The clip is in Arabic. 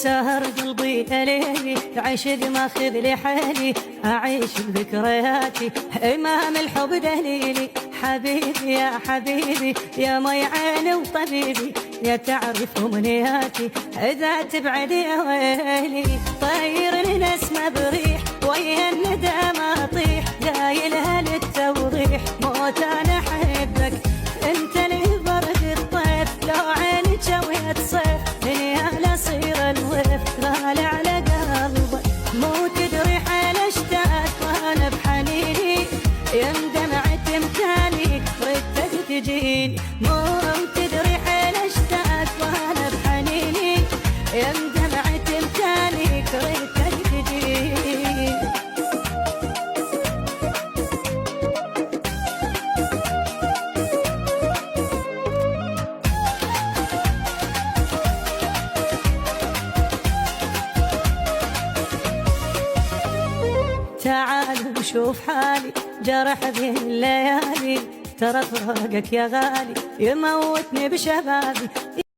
سهر قلبي ليلي عشق ماخذ لي حالي، أعيش بذكرياتي إمام الحب دليلي. حبيبي يا حبيبي يا مي عيني وطبيبي، يا تعرف أمنياتي إذا تبعد يا ويلي. طير النسمة بريح ويا الندى ما أطيح، قايلها للتوضيح موت أنا أحبك أنت لي برد الطيف. لو عيني جويت صيف دنيا لا صير الويف، غالي على قلبك مو تدري حيل اشتاق وانا بحنيني. يا دمعة امتاني ردك تجيني، مو تدري حيل اشتاق وانا بحنيني. يا دمعة امتاني ردك تجيني. تعال وشوف حالي جرح ذي الليالي، ترى فراقك يا غالي يموتني بشبابي.